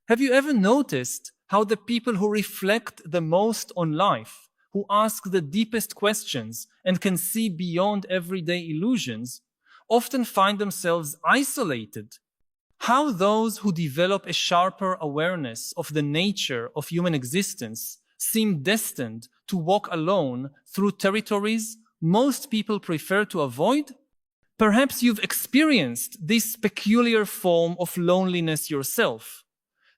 Have you ever noticed how the people who reflect the most on life, who ask the deepest questions and can see beyond everyday illusions, often find themselves isolated? How those who develop a sharper awareness of the nature of human existence seem destined to walk alone through territories most people prefer to avoid? Perhaps you've experienced this peculiar form of loneliness yourself,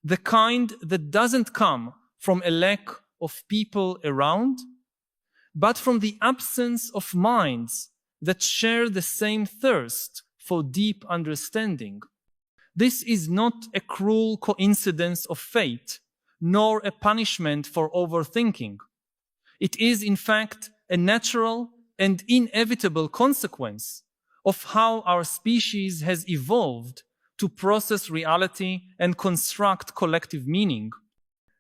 the kind that doesn't come from a lack of people around, but from the absence of minds that share the same thirst for deep understanding. This is not a cruel coincidence of fate, nor a punishment for overthinking. It is, in fact, a natural and inevitable consequence of how our species has evolved to process reality and construct collective meaning.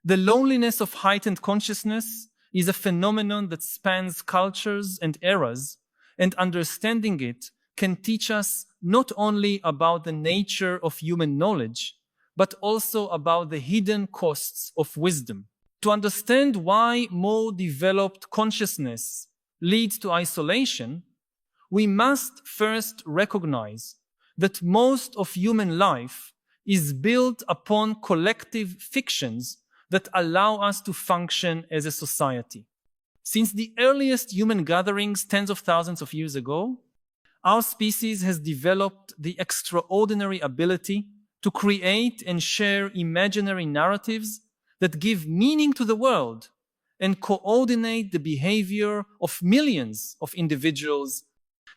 The loneliness of heightened consciousness is a phenomenon that spans cultures and eras, and understanding it can teach us not only about the nature of human knowledge, but also about the hidden costs of wisdom. To understand why more developed consciousness leads to isolation, we must first recognize that most of human life is built upon collective fictions that allow us to function as a society. Since the earliest human gatherings tens of thousands of years ago, our species has developed the extraordinary ability to create and share imaginary narratives that give meaning to the world and coordinate the behavior of millions of individuals.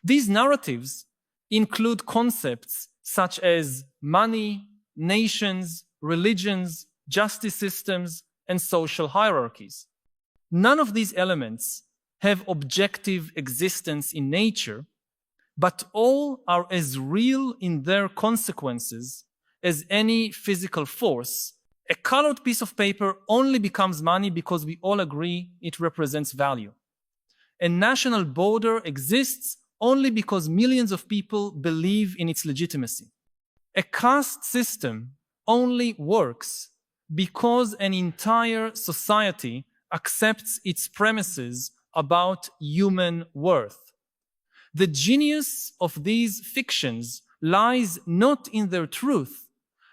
These narratives include concepts such as money, nations, religions, justice systems, and social hierarchies. None of these elements have objective existence in nature, but all are as real in their consequences as any physical force. A colored piece of paper only becomes money because we all agree it represents value. A national border exists only because millions of people believe in its legitimacy. A caste system only works because an entire society accepts its premises about human worth. The genius of these fictions lies not in their truth,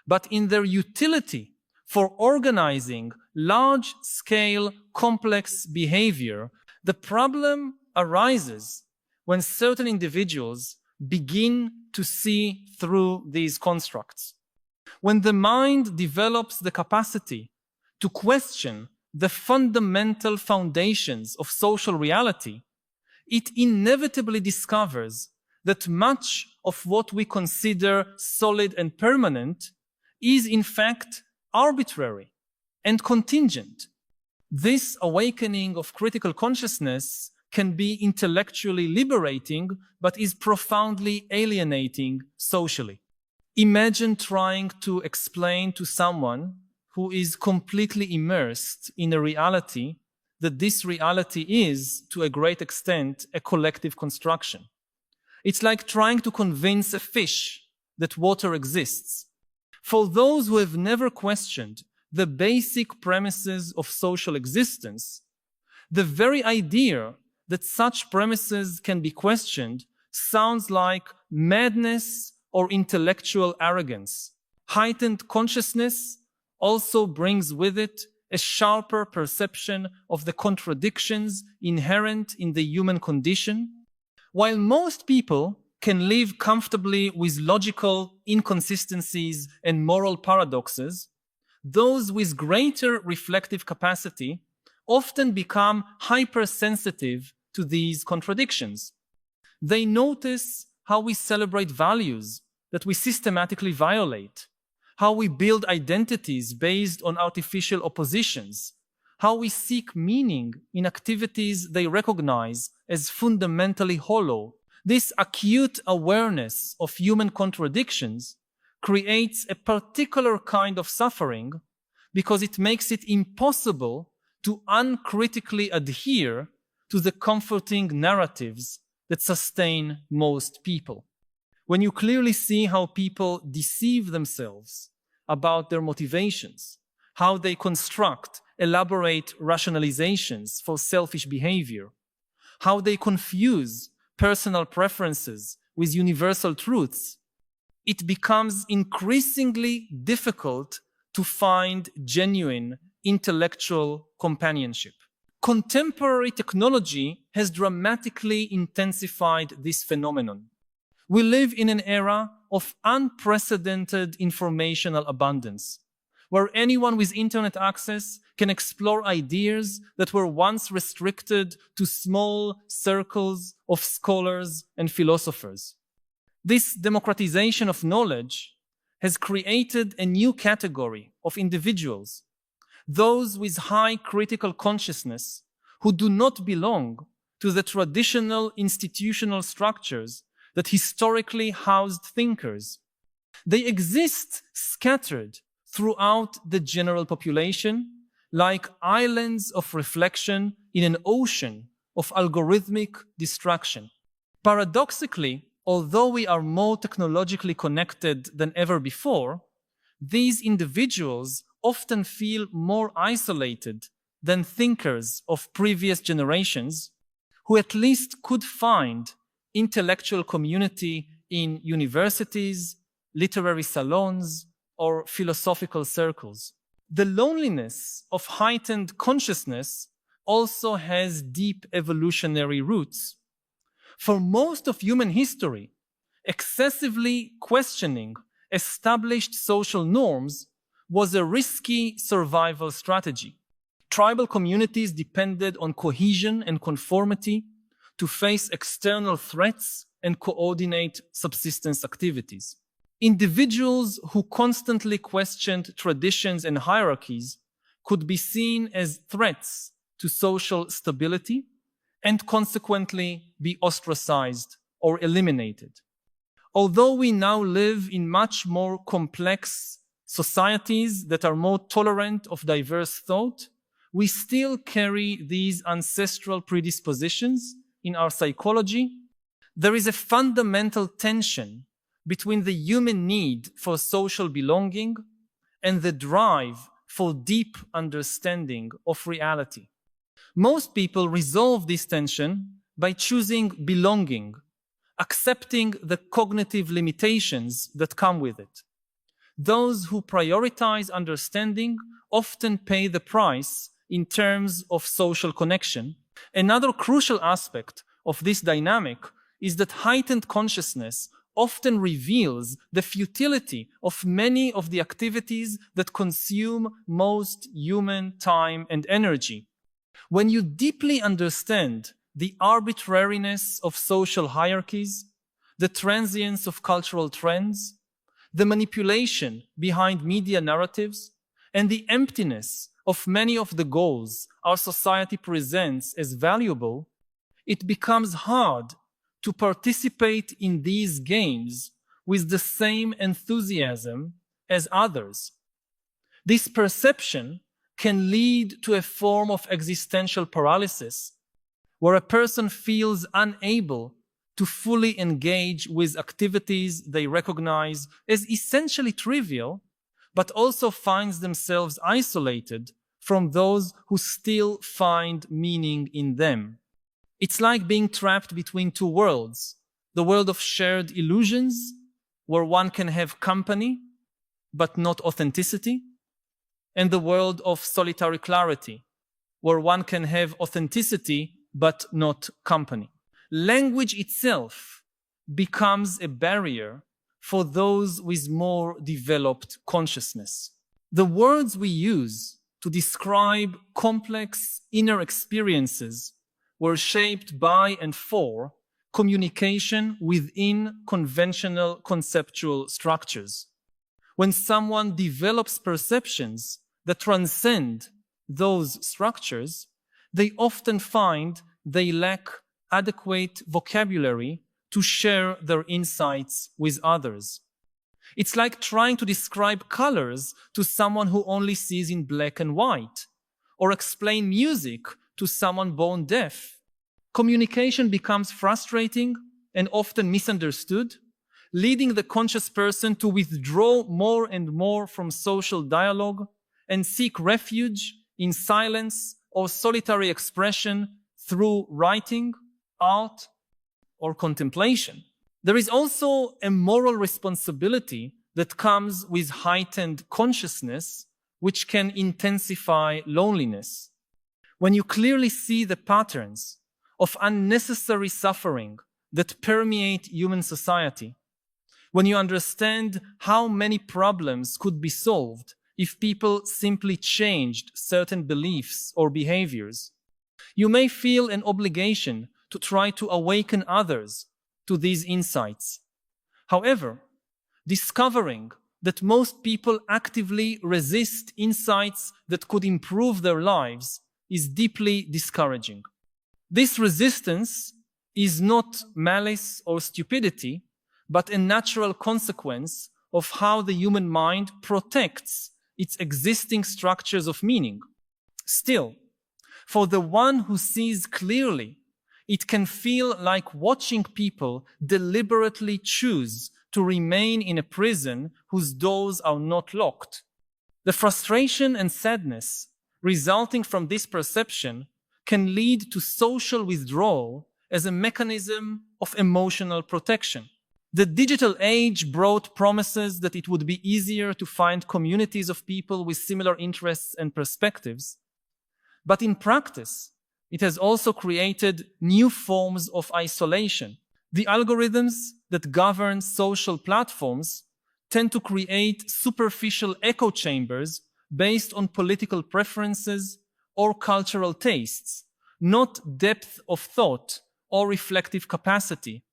but in their utility for organizing large-scale, complex behavior. The problem arises when certain individuals begin to see through these constructs. When the mind develops the capacity to question the fundamental foundations of social reality, it inevitably discovers that much of what we consider solid and permanent is in fact arbitrary and contingent. This awakening of critical consciousness can be intellectually liberating, but is profoundly alienating socially. Imagine trying to explain to someone who is completely immersed in a reality that this reality is, to a great extent, a collective construction. It's like trying to convince a fish that water exists. For those who have never questioned the basic premises of social existence, the very idea that such premises can be questioned sounds like madness or intellectual arrogance. Heightened consciousness also brings with it a sharper perception of the contradictions inherent in the human condition. While most people can live comfortably with logical inconsistencies and moral paradoxes, those with greater reflective capacity often become hypersensitive to these contradictions. They notice how we celebrate values that we systematically violate, how we build identities based on artificial oppositions, how we seek meaning in activities they recognize as fundamentally hollow. This acute awareness of human contradictions creates a particular kind of suffering because it makes it impossible to uncritically adhere to the comforting narratives that sustain most people. When you clearly see how people deceive themselves about their motivations, how they construct elaborate rationalizations for selfish behavior, how they confuse personal preferences with universal truths, it becomes increasingly difficult to find genuine intellectual companionship. Contemporary technology has dramatically intensified this phenomenon. We live in an era of unprecedented informational abundance, where anyone with internet access can explore ideas that were once restricted to small circles of scholars and philosophers. This democratization of knowledge has created a new category of individuals, those with high critical consciousness who do not belong to the traditional institutional structures that historically housed thinkers. They exist scattered throughout the general population, like islands of reflection in an ocean of algorithmic distraction. Paradoxically, although we are more technologically connected than ever before, these individuals often feel more isolated than thinkers of previous generations, who at least could find intellectual community in universities, literary salons, or philosophical circles. The loneliness of heightened consciousness also has deep evolutionary roots. For most of human history, excessively questioning established social norms was a risky survival strategy. Tribal communities depended on cohesion and conformity to face external threats and coordinate subsistence activities. Individuals who constantly questioned traditions and hierarchies could be seen as threats to social stability and consequently be ostracized or eliminated. Although we now live in much more complex societies that are more tolerant of diverse thought, we still carry these ancestral predispositions in our psychology. There is a fundamental tension between the human need for social belonging and the drive for deep understanding of reality. Most people resolve this tension by choosing belonging, accepting the cognitive limitations that come with it. Those who prioritize understanding often pay the price in terms of social connection. Another crucial aspect of this dynamic is that heightened consciousness often reveals the futility of many of the activities that consume most human time and energy. When you deeply understand the arbitrariness of social hierarchies, the transience of cultural trends, the manipulation behind media narratives, and the emptiness of many of the goals our society presents as valuable, it becomes hard to participate in these games with the same enthusiasm as others. This perception can lead to a form of existential paralysis, where a person feels unable to fully engage with activities they recognize as essentially trivial, but also finds themselves isolated from those who still find meaning in them. It's like being trapped between two worlds: the world of shared illusions, where one can have company but not authenticity, and the world of solitary clarity, where one can have authenticity but not company. Language itself becomes a barrier for those with more developed consciousness. The words we use to describe complex inner experiences were shaped by and for communication within conventional conceptual structures. When someone develops perceptions that transcend those structures, they often find they lack adequate vocabulary to share their insights with others. It's like trying to describe colors to someone who only sees in black and white, or explain music to someone born deaf. Communication becomes frustrating and often misunderstood leading the conscious person to withdraw more and more from social dialogue and seek refuge in silence or solitary expression through writing, art, or contemplation. There is also a moral responsibility that comes with heightened consciousness, which can intensify loneliness. When you clearly see the patterns of unnecessary suffering that permeate human society, when you understand how many problems could be solved if people simply changed certain beliefs or behaviors, you may feel an obligation to try to awaken others to these insights. However, discovering that most people actively resist insights that could improve their lives is deeply discouraging. This resistance is not malice or stupidity, but a natural consequence of how the human mind protects its existing structures of meaning. Still, for the one who sees clearly, it can feel like watching people deliberately choose to remain in a prison whose doors are not locked. The frustration and sadness resulting from this perception can lead to social withdrawal as a mechanism of emotional protection. The digital age brought promises that it would be easier to find communities of people with similar interests and perspectives. But in practice, it has also created new forms of isolation. The algorithms that govern social platforms tend to create superficial echo chambers based on political preferences or cultural tastes, not depth of thought or reflective capacity.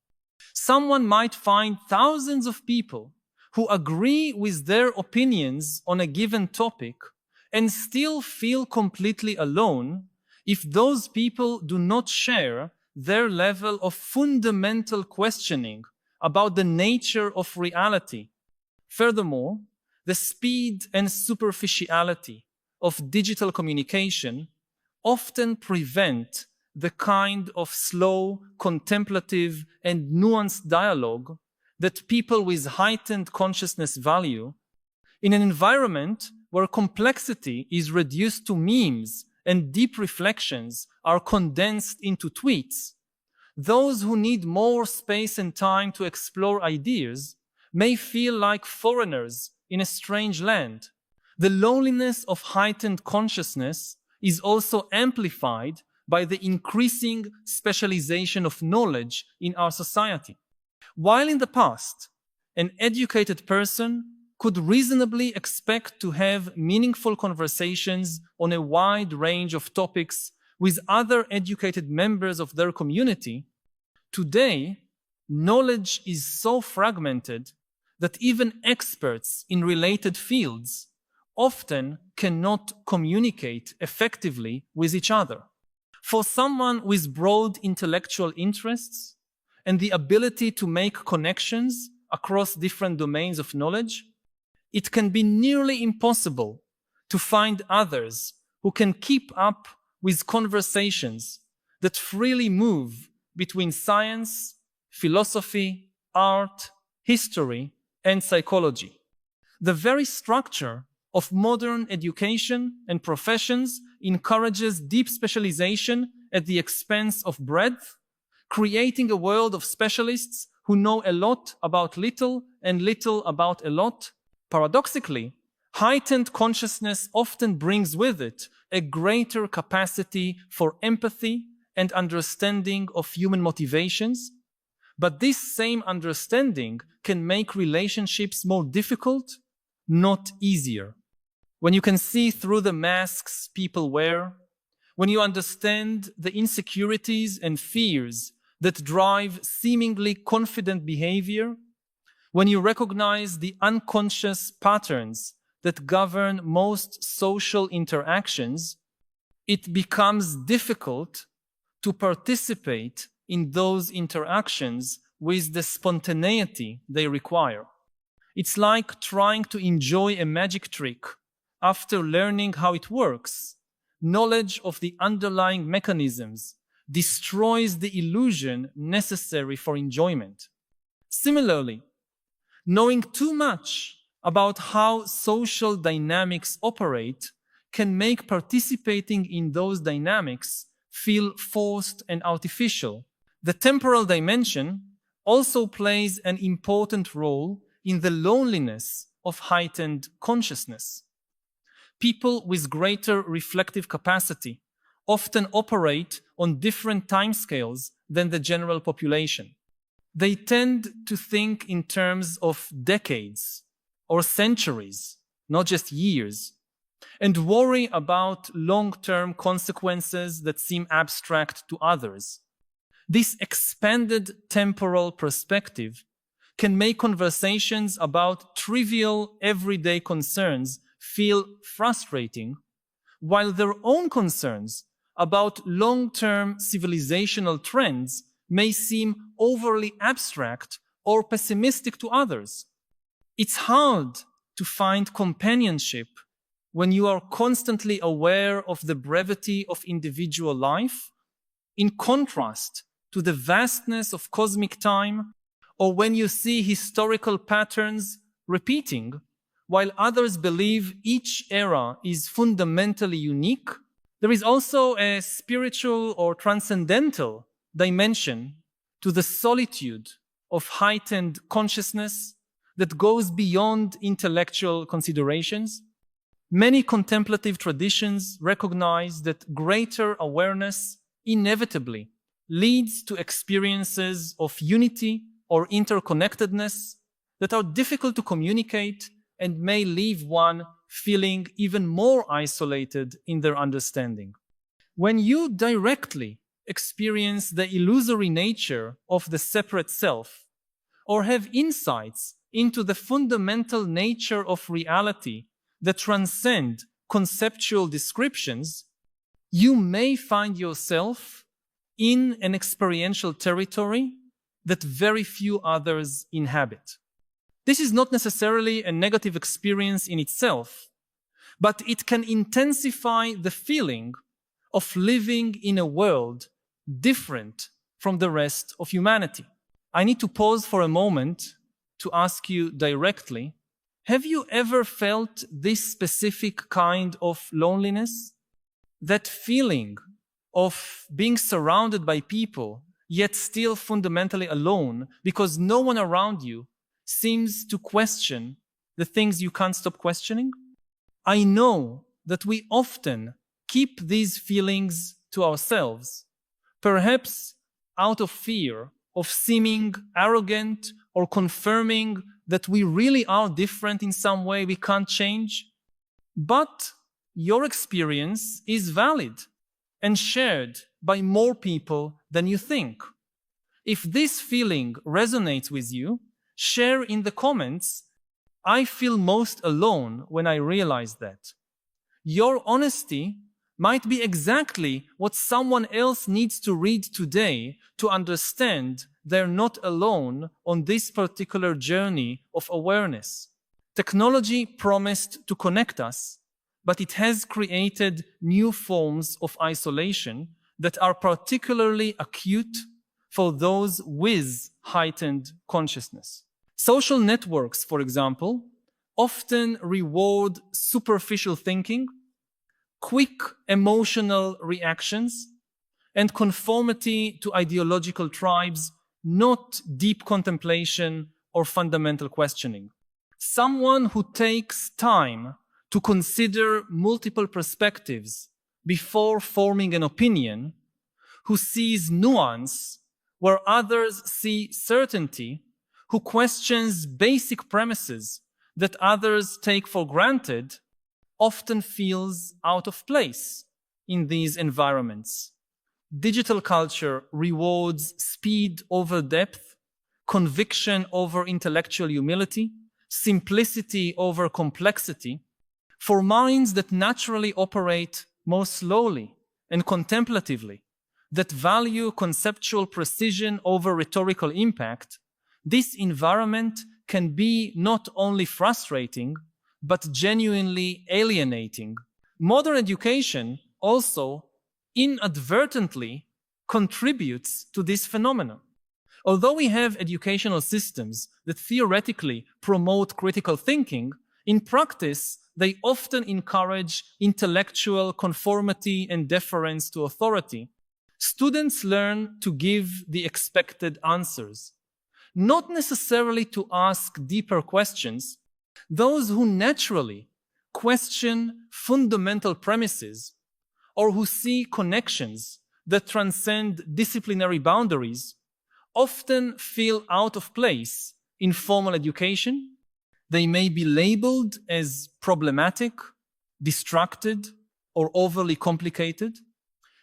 Someone might find thousands of people who agree with their opinions on a given topic and still feel completely alone if those people do not share their level of fundamental questioning about the nature of reality. Furthermore, the speed and superficiality of digital communication often prevent the kind of slow, contemplative, and nuanced dialogue that people with heightened consciousness value. In an environment where complexity is reduced to memes and deep reflections are condensed into tweets, those who need more space and time to explore ideas may feel like foreigners in a strange land. The loneliness of heightened consciousness is also amplified by the increasing specialization of knowledge in our society. While in the past, an educated person could reasonably expect to have meaningful conversations on a wide range of topics with other educated members of their community, today, knowledge is so fragmented that even experts in related fields often cannot communicate effectively with each other. For someone with broad intellectual interests and the ability to make connections across different domains of knowledge, it can be nearly impossible to find others who can keep up with conversations that freely move between science, philosophy, art, history, and psychology. The very structure of modern education and professions encourages deep specialization at the expense of breadth, creating a world of specialists who know a lot about little and little about a lot. Paradoxically, heightened consciousness often brings with it a greater capacity for empathy and understanding of human motivations, but this same understanding can make relationships more difficult, not easier. When you can see through the masks people wear, when you understand the insecurities and fears that drive seemingly confident behavior, when you recognize the unconscious patterns that govern most social interactions, it becomes difficult to participate in those interactions with the spontaneity they require. It's like trying to enjoy a magic trick after learning how it works. Knowledge of the underlying mechanisms destroys the illusion necessary for enjoyment. Similarly, Knowing too much about how social dynamics operate can make participating in those dynamics feel forced and artificial. The temporal dimension also plays an important role in the loneliness of heightened consciousness. People with greater reflective capacity often operate on different timescales than the general population. They tend to think in terms of decades or centuries, not just years, and worry about long-term consequences that seem abstract to others. This expanded temporal perspective can make conversations about trivial everyday concerns feel frustrating, while their own concerns about long-term civilizational trends may seem overly abstract or pessimistic to others. It's hard to find companionship when you are constantly aware of the brevity of individual life, in contrast to the vastness of cosmic time, or when you see historical patterns repeating, while others believe each era is fundamentally unique. There is also a spiritual or transcendental dimension to the solitude of heightened consciousness that goes beyond intellectual considerations. Many contemplative traditions recognize that greater awareness inevitably leads to experiences of unity or interconnectedness that are difficult to communicate and may leave one feeling even more isolated in their understanding. When you directly experience the illusory nature of the separate self, or have insights into the fundamental nature of reality that transcend conceptual descriptions, you may find yourself in an experiential territory that very few others inhabit. This is not necessarily a negative experience in itself, but it can intensify the feeling of living in a world different from the rest of humanity. I need to pause for a moment to ask you directly, have you ever felt this specific kind of loneliness? That feeling of being surrounded by people, yet still fundamentally alone because no one around you seems to question the things you can't stop questioning? I know that we often keep these feelings to ourselves, perhaps out of fear of seeming arrogant or confirming that we really are different in some way we can't change. But your experience is valid and shared by more people than you think. If this feeling resonates with you, share in the comments, I feel most alone when I realize that. Your honesty might be exactly what someone else needs to read today to understand they're not alone on this particular journey of awareness. Technology promised to connect us, but it has created new forms of isolation that are particularly acute for those with heightened consciousness. Social networks, for example, often reward superficial thinking, quick emotional reactions, and conformity to ideological tribes, not deep contemplation or fundamental questioning. Someone who takes time to consider multiple perspectives before forming an opinion, who sees nuance where others see certainty, who questions basic premises that others take for granted, often feels out of place in these environments. Digital culture rewards speed over depth, conviction over intellectual humility, simplicity over complexity, for minds that naturally operate more slowly and contemplatively, that value conceptual precision over rhetorical impact. This environment can be not only frustrating, but genuinely alienating. Modern education also inadvertently contributes to this phenomenon. Although we have educational systems that theoretically promote critical thinking, in practice, they often encourage intellectual conformity and deference to authority. Students learn to give the expected answers, not necessarily to ask deeper questions. Those who naturally question fundamental premises or who see connections that transcend disciplinary boundaries often feel out of place in formal education. They may be labeled as problematic, distracted, or overly complicated.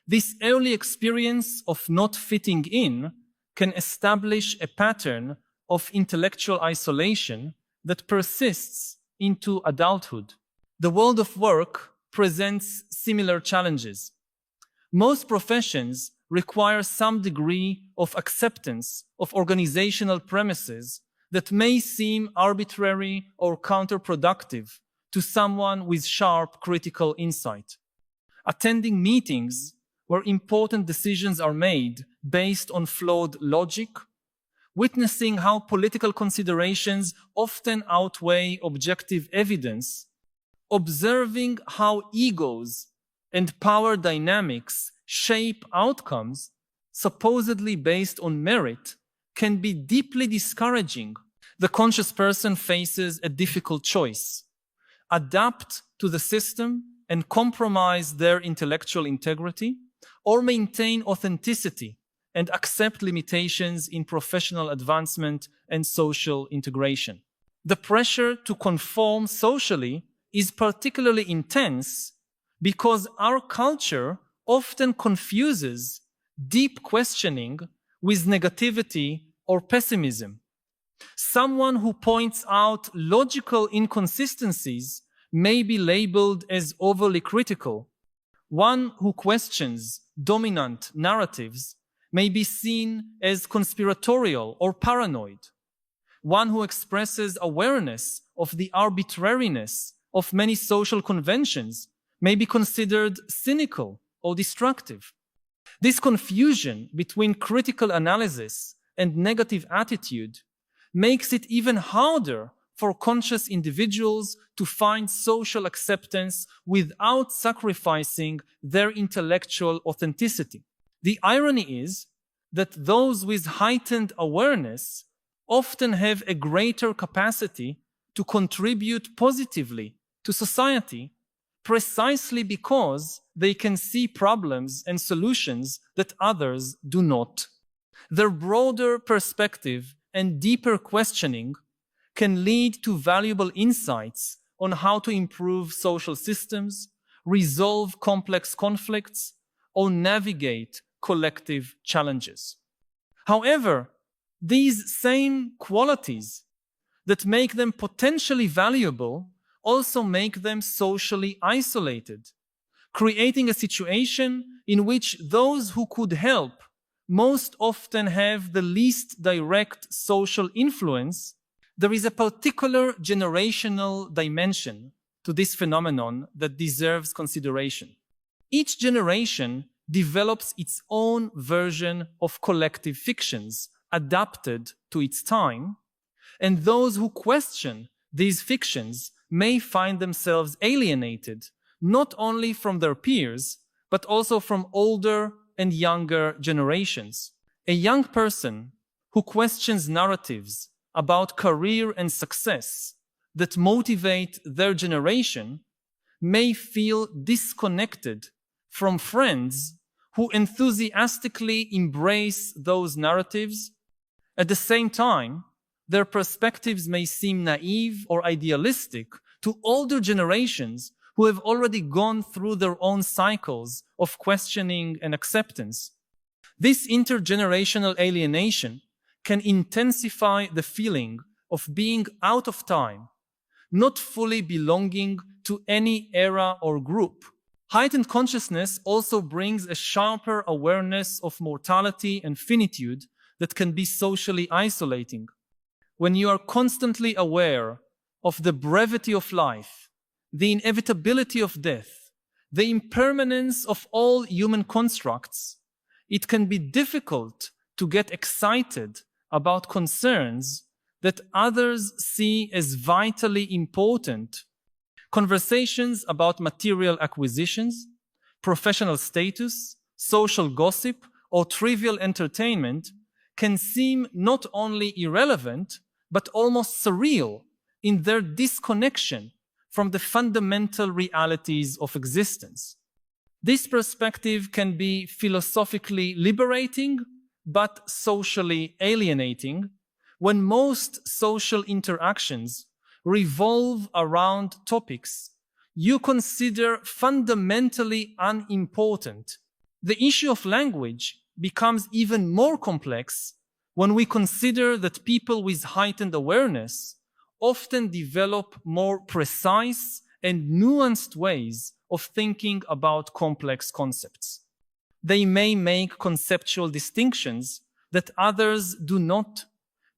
This early experience of not fitting in can establish a pattern of intellectual isolation that persists into adulthood. The world of work presents similar challenges. Most professions require some degree of acceptance of organizational premises that may seem arbitrary or counterproductive to someone with sharp critical insight. Attending meetings where important decisions are made based on flawed logic, witnessing how political considerations often outweigh objective evidence, observing how egos and power dynamics shape outcomes supposedly based on merit can be deeply discouraging. The conscious person faces a difficult choice: adapt to the system and compromise their intellectual integrity, or maintain authenticity and accept limitations in professional advancement and social integration. The pressure to conform socially is particularly intense because our culture often confuses deep questioning with negativity or pessimism. Someone who points out logical inconsistencies may be labeled as overly critical. One who questions dominant narratives may be seen as conspiratorial or paranoid. One who expresses awareness of the arbitrariness of many social conventions may be considered cynical or destructive. This confusion between critical analysis and negative attitude makes it even harder for conscious individuals to find social acceptance without sacrificing their intellectual authenticity. The irony is that those with heightened awareness often have a greater capacity to contribute positively to society precisely because they can see problems and solutions that others do not. Their broader perspective and deeper questioning can lead to valuable insights on how to improve social systems, resolve complex conflicts, or navigate collective challenges. However, these same qualities that make them potentially valuable also make them socially isolated, creating a situation in which those who could help most often have the least direct social influence. There is a particular generational dimension to this phenomenon that deserves consideration. Each generation develops its own version of collective fictions adapted to its time, and those who question these fictions may find themselves alienated not only from their peers, but also from older and younger generations. A young person who questions narratives about career and success that motivate their generation may feel disconnected from friends who enthusiastically embrace those narratives. At the same time, their perspectives may seem naive or idealistic to older generations who have already gone through their own cycles of questioning and acceptance. This intergenerational alienation can intensify the feeling of being out of time, not fully belonging to any era or group. Heightened consciousness also brings a sharper awareness of mortality and finitude that can be socially isolating. When you are constantly aware of the brevity of life, the inevitability of death, the impermanence of all human constructs, it can be difficult to get excited about concerns that others see as vitally important. Conversations about material acquisitions, professional status, social gossip, or trivial entertainment can seem not only irrelevant, but almost surreal in their disconnection from the fundamental realities of existence. This perspective can be philosophically liberating, but socially alienating, when most social interactions revolve around topics you consider fundamentally unimportant. The issue of language becomes even more complex when we consider that people with heightened awareness often develop more precise and nuanced ways of thinking about complex concepts. They may make conceptual distinctions that others do not,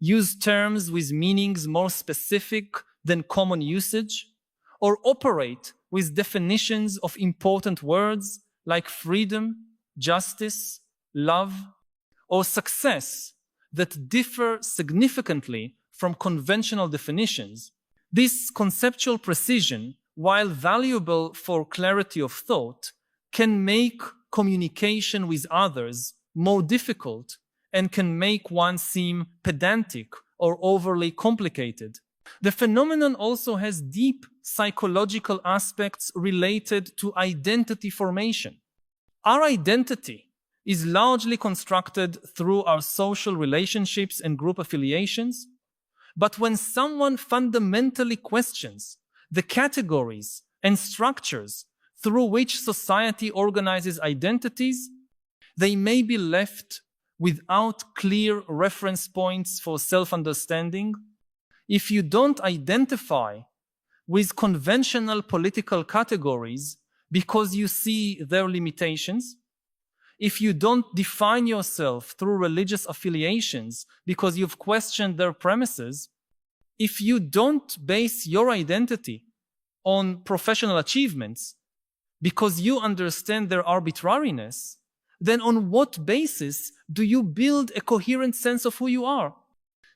use terms with meanings more specific than common usage, or operate with definitions of important words like freedom, justice, love, or success that differ significantly from conventional definitions. This conceptual precision, while valuable for clarity of thought, can make communication with others more difficult and can make one seem pedantic or overly complicated. The phenomenon also has deep psychological aspects related to identity formation. Our identity is largely constructed through our social relationships and group affiliations, but when someone fundamentally questions the categories and structures through which society organizes identities, they may be left without clear reference points for self-understanding. If you don't identify with conventional political categories because you see their limitations, if you don't define yourself through religious affiliations because you've questioned their premises, if you don't base your identity on professional achievements because you understand their arbitrariness, then on what basis do you build a coherent sense of who you are?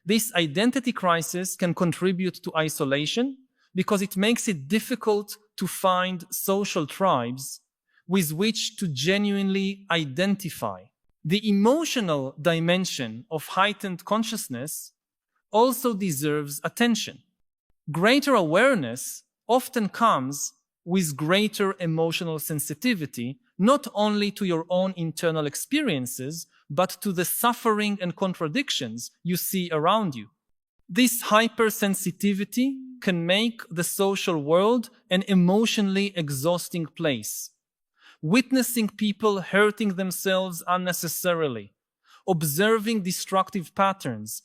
This identity crisis can contribute to isolation because it makes it difficult to find social tribes with which to genuinely identify. The emotional dimension of heightened consciousness also deserves attention. Greater awareness often comes with greater emotional sensitivity, not only to your own internal experiences, but to the suffering and contradictions you see around you. This hypersensitivity can make the social world an emotionally exhausting place. Witnessing people hurting themselves unnecessarily, observing destructive patterns,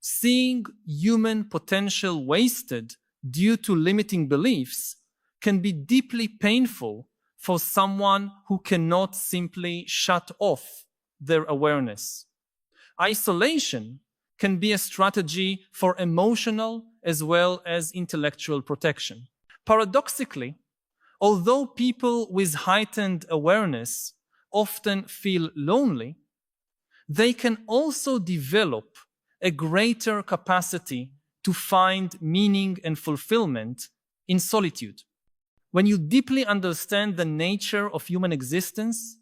seeing human potential wasted due to limiting beliefs can be deeply painful for someone who cannot simply shut off their awareness. Isolation can be a strategy for emotional as well as intellectual protection. Paradoxically, although people with heightened awareness often feel lonely, they can also develop a greater capacity to find meaning and fulfillment in solitude. When you deeply understand the nature of human existence,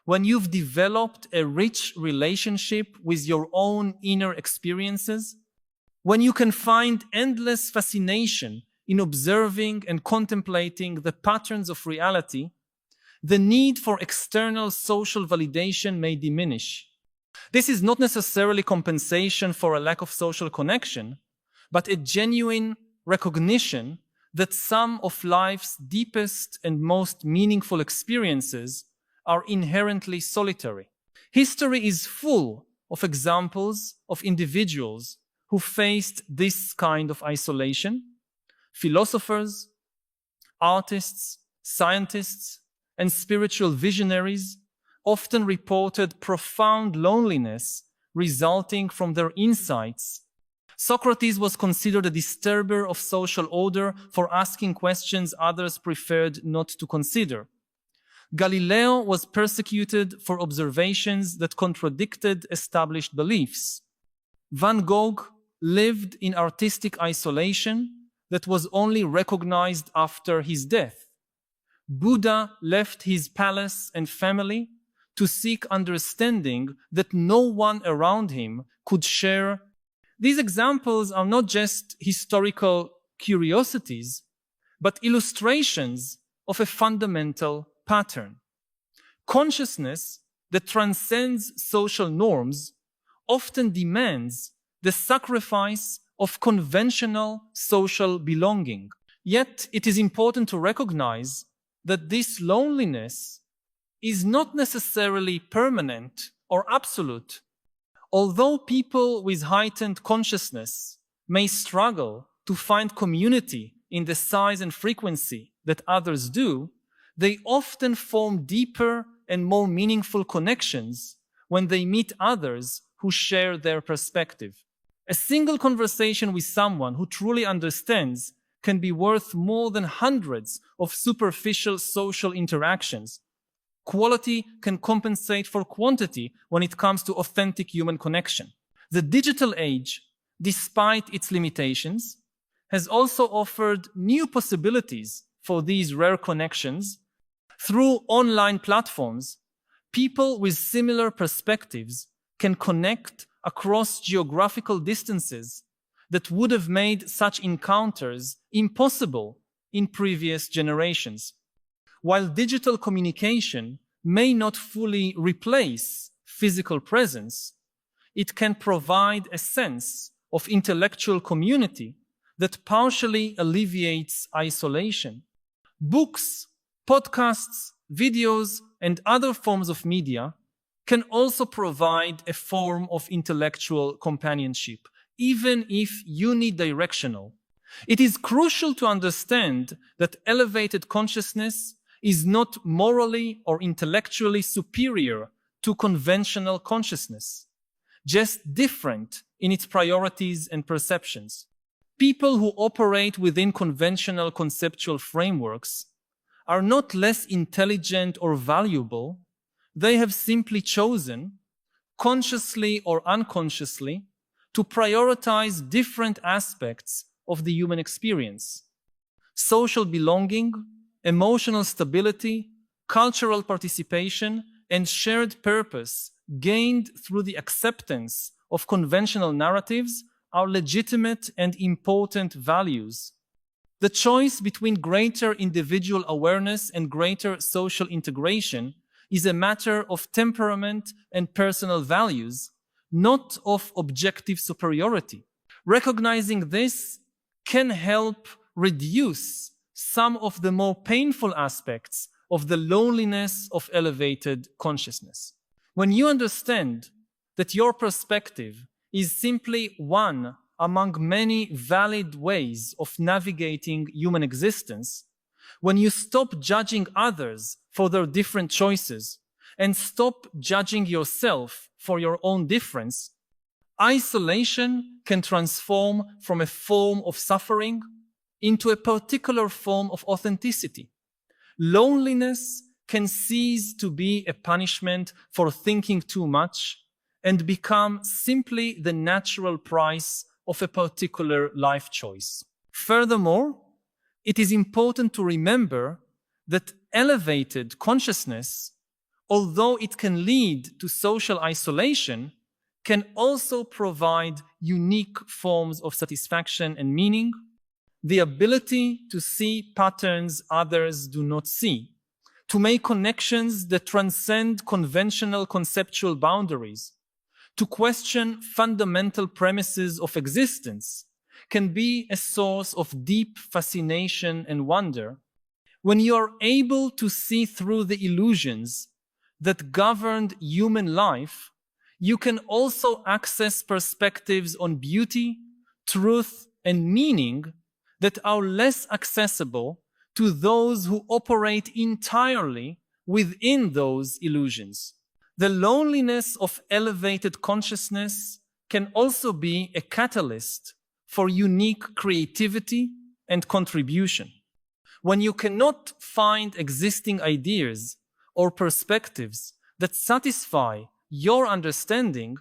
when you've developed a rich relationship with your own inner experiences, when you can find endless fascination in observing and contemplating the patterns of reality, the need for external social validation may diminish. This is not necessarily compensation for a lack of social connection, but a genuine recognition that some of life's deepest and most meaningful experiences are inherently solitary. History is full of examples of individuals who faced this kind of isolation. Philosophers, artists, scientists, and spiritual visionaries often reported profound loneliness resulting from their insights. Socrates was considered a disturber of social order for asking questions others preferred not to consider. Galileo was persecuted for observations that contradicted established beliefs. Van Gogh lived in artistic isolation that was only recognized after his death. Buddha left his palace and family to seek understanding that no one around him could share. These examples are not just historical curiosities, but illustrations of a fundamental pattern. Consciousness that transcends social norms often demands the sacrifice of conventional social belonging. Yet it is important to recognize that this loneliness is not necessarily permanent or absolute. Although people with heightened consciousness may struggle to find community in the size and frequency that others do, they often form deeper and more meaningful connections when they meet others who share their perspective. A single conversation with someone who truly understands can be worth more than hundreds of superficial social interactions. Quality can compensate for quantity when it comes to authentic human connection. The digital age, despite its limitations, has also offered new possibilities for these rare connections. Through online platforms, people with similar perspectives can connect across geographical distances that would have made such encounters impossible in previous generations. While digital communication may not fully replace physical presence, it can provide a sense of intellectual community that partially alleviates isolation. Books, podcasts, videos, and other forms of media can also provide a form of intellectual companionship, even if unidirectional. It is crucial to understand that elevated consciousness is not morally or intellectually superior to conventional consciousness, just different in its priorities and perceptions. People who operate within conventional conceptual frameworks are not less intelligent or valuable. They have simply chosen, consciously or unconsciously, to prioritize different aspects of the human experience. Social belonging, emotional stability, cultural participation, and shared purpose gained through the acceptance of conventional narratives are legitimate and important values. The choice between greater individual awareness and greater social integration is a matter of temperament and personal values, not of objective superiority. Recognizing this can help reduce some of the more painful aspects of the loneliness of elevated consciousness. When you understand that your perspective is simply one among many valid ways of navigating human existence, when you stop judging others for their different choices and stop judging yourself for your own difference, isolation can transform from a form of suffering into a particular form of authenticity. Loneliness can cease to be a punishment for thinking too much and become simply the natural price of a particular life choice. Furthermore, it is important to remember that elevated consciousness, although it can lead to social isolation, can also provide unique forms of satisfaction and meaning. The ability to see patterns others do not see, to make connections that transcend conventional conceptual boundaries, to question fundamental premises of existence, can be a source of deep fascination and wonder. When you are able to see through the illusions that governed human life, you can also access perspectives on beauty, truth, and meaning that are less accessible to those who operate entirely within those illusions. The loneliness of elevated consciousness can also be a catalyst for unique creativity and contribution. When you cannot find existing ideas or perspectives that satisfy your understanding,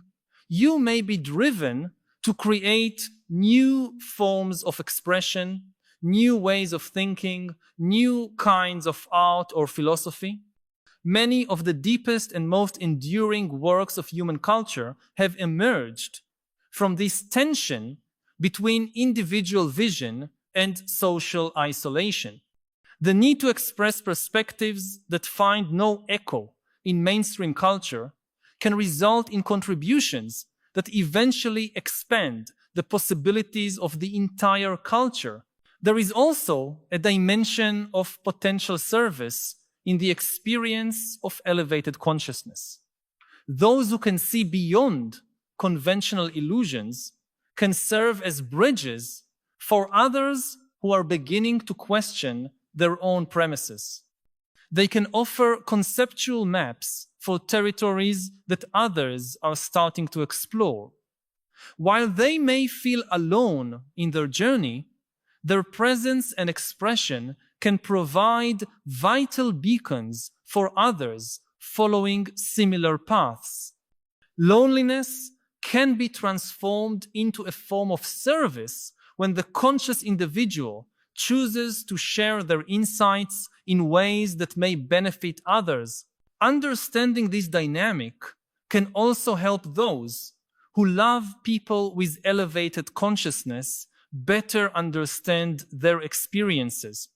you may be driven to create new forms of expression, new ways of thinking, new kinds of art or philosophy. Many of the deepest and most enduring works of human culture have emerged from this tension between individual vision and social isolation. The need to express perspectives that find no echo in mainstream culture can result in contributions that eventually expand the possibilities of the entire culture. There is also a dimension of potential service in the experience of elevated consciousness. Those who can see beyond conventional illusions can serve as bridges for others who are beginning to question their own premises. They can offer conceptual maps for territories that others are starting to explore. While they may feel alone in their journey, their presence and expression can provide vital beacons for others following similar paths. Loneliness can be transformed into a form of service when the conscious individual chooses to share their insights in ways that may benefit others. Understanding this dynamic can also help those who love people with elevated consciousness better understand their experiences.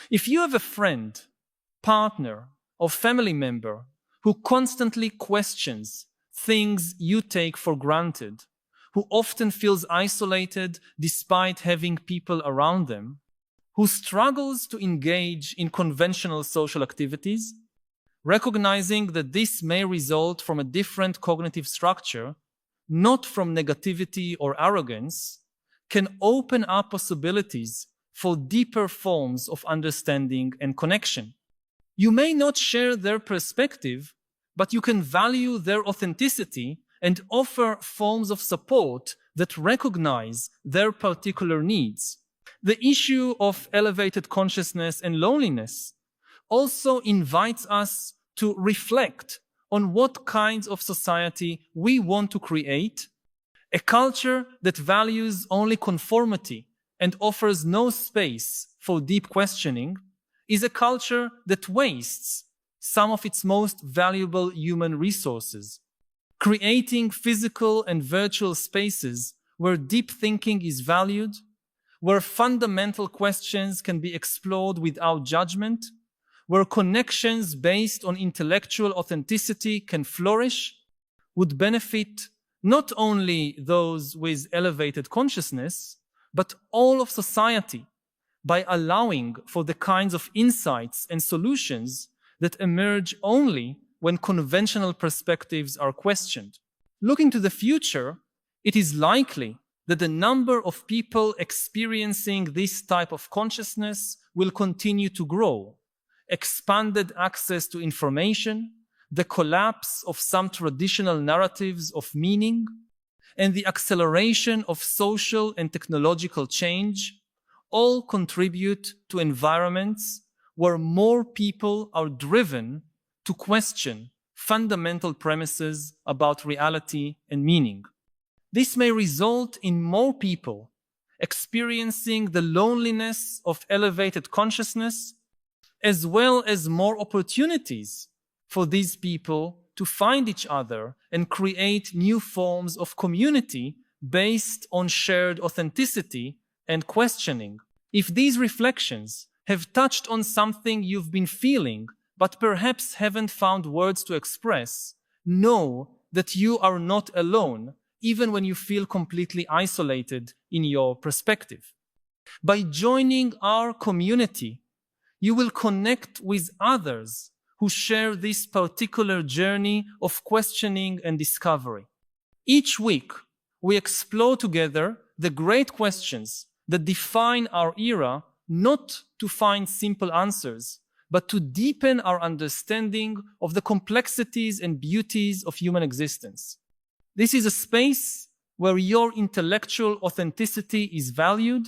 If you have a friend, partner, or family member who constantly questions things you take for granted, who often feels isolated despite having people around them, who struggles to engage in conventional social activities, recognizing that this may result from a different cognitive structure, not from negativity or arrogance, can open up possibilities for deeper forms of understanding and connection. You may not share their perspective, but you can value their authenticity and offer forms of support that recognize their particular needs. The issue of elevated consciousness and loneliness also invites us to reflect on what kinds of society we want to create. A culture that values only conformity and offers no space for deep questioning is a culture that wastes some of its most valuable human resources. Creating physical and virtual spaces where deep thinking is valued, where fundamental questions can be explored without judgment, where connections based on intellectual authenticity can flourish, would benefit not only those with elevated consciousness, but all of society by allowing for the kinds of insights and solutions that emerge only when conventional perspectives are questioned. Looking to the future, it is likely that the number of people experiencing this type of consciousness will continue to grow. Expanded access to information, the collapse of some traditional narratives of meaning, and the acceleration of social and technological change all contribute to environments where more people are driven to question fundamental premises about reality and meaning. This may result in more people experiencing the loneliness of elevated consciousness, as well as more opportunities for these people to find each other and create new forms of community based on shared authenticity and questioning. If these reflections have touched on something you've been feeling, but perhaps haven't found words to express, know that you are not alone, even when you feel completely isolated in your perspective. By joining our community, you will connect with others who share this particular journey of questioning and discovery. Each week, we explore together the great questions that define our era, not to find simple answers, but to deepen our understanding of the complexities and beauties of human existence. This is a space where your intellectual authenticity is valued,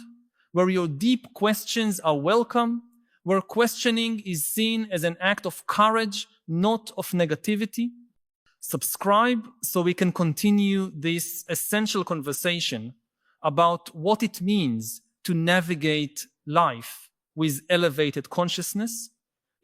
where your deep questions are welcome, where questioning is seen as an act of courage not of negativity. Subscribe so we can continue this essential conversation about what it means to navigate life with elevated consciousness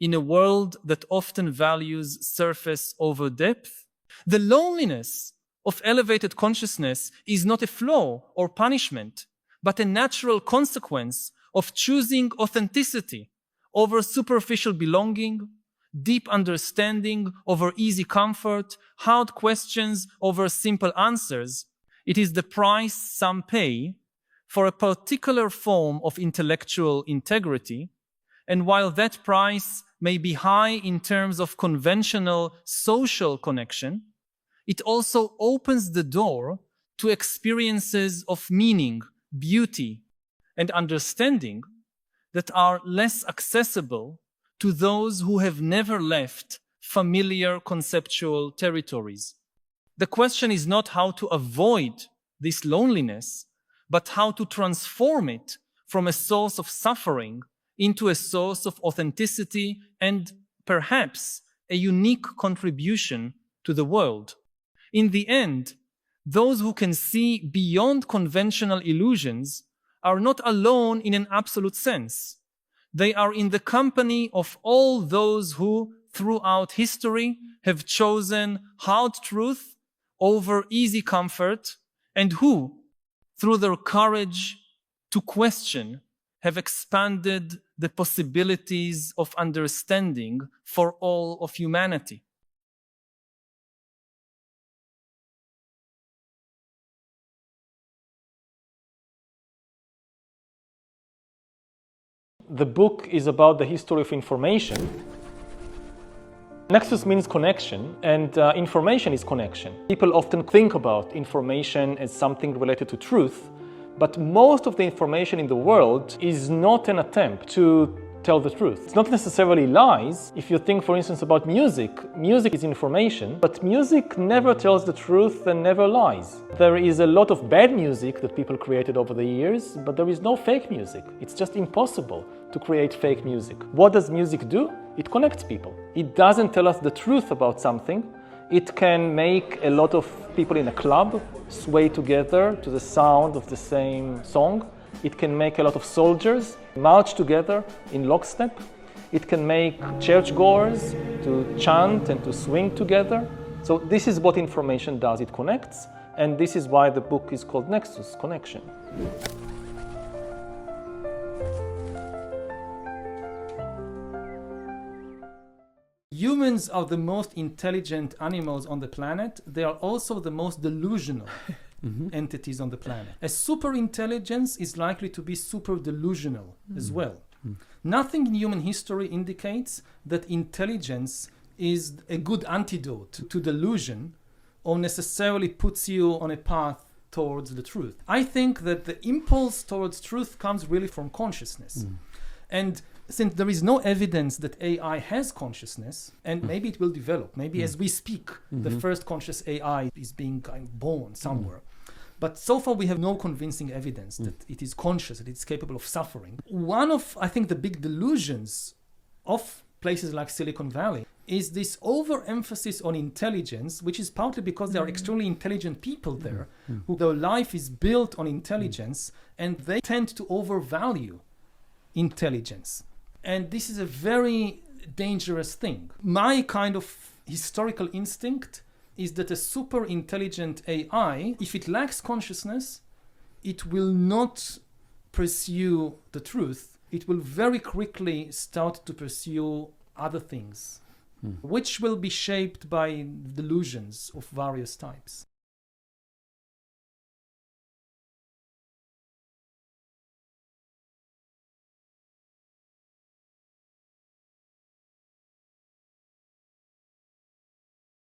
in a world that often values surface over depth. The loneliness of elevated consciousness is not a flaw or punishment, but a natural consequence of choosing authenticity over superficial belonging, deep understanding over easy comfort, hard questions over simple answers. It is the price some pay for a particular form of intellectual integrity, and while that price may be high in terms of conventional social connection, it also opens the door to experiences of meaning, beauty, and understanding that are less accessible to those who have never left familiar conceptual territories. The question is not how to avoid this loneliness, but how to transform it from a source of suffering into a source of authenticity and perhaps a unique contribution to the world. In the end, those who can see beyond conventional illusions are not alone in an absolute sense. They are in the company of all those who, throughout history, have chosen hard truth over easy comfort, and who, through their courage to question, have expanded the possibilities of understanding for all of humanity. The book is about the history of information. Nexus means connection, and information is connection. People often think about information as something related to truth, but most of the information in the world is not an attempt to tell the truth. It's not necessarily lies. If you think, for instance, about music, music is information, but music never tells the truth and never lies. There is a lot of bad music that people created over the years, but there is no fake music. It's just impossible to create fake music. What does music do? It connects people. It doesn't tell us the truth about something. It can make a lot of people in a club sway together to the sound of the same song. It can make a lot of soldiers march together in lockstep. It can make churchgoers to chant and to swing together. So this is what information does. It connects, and this is why the book is called Nexus, Connection. Humans are the most intelligent animals on the planet. They are also the most delusional entities on the planet. A super intelligence is likely to be super delusional as well. Nothing in human history indicates that intelligence is a good antidote to delusion or necessarily puts you on a path towards the truth. I think that the impulse towards truth comes really from consciousness. And since there is no evidence that AI has consciousness, and maybe it will develop, maybe as we speak, the first conscious AI is being kind of born somewhere. But so far we have no convincing evidence that it is conscious, that it's capable of suffering. One of, I think, the big delusions of places like Silicon Valley is this overemphasis on intelligence, which is partly because there are extremely intelligent people there, who their life is built on intelligence, and they tend to overvalue intelligence. And this is a very dangerous thing. My kind of historical instinct is that a super intelligent AI, if it lacks consciousness, it will not pursue the truth. It will very quickly start to pursue other things, which will be shaped by delusions of various types.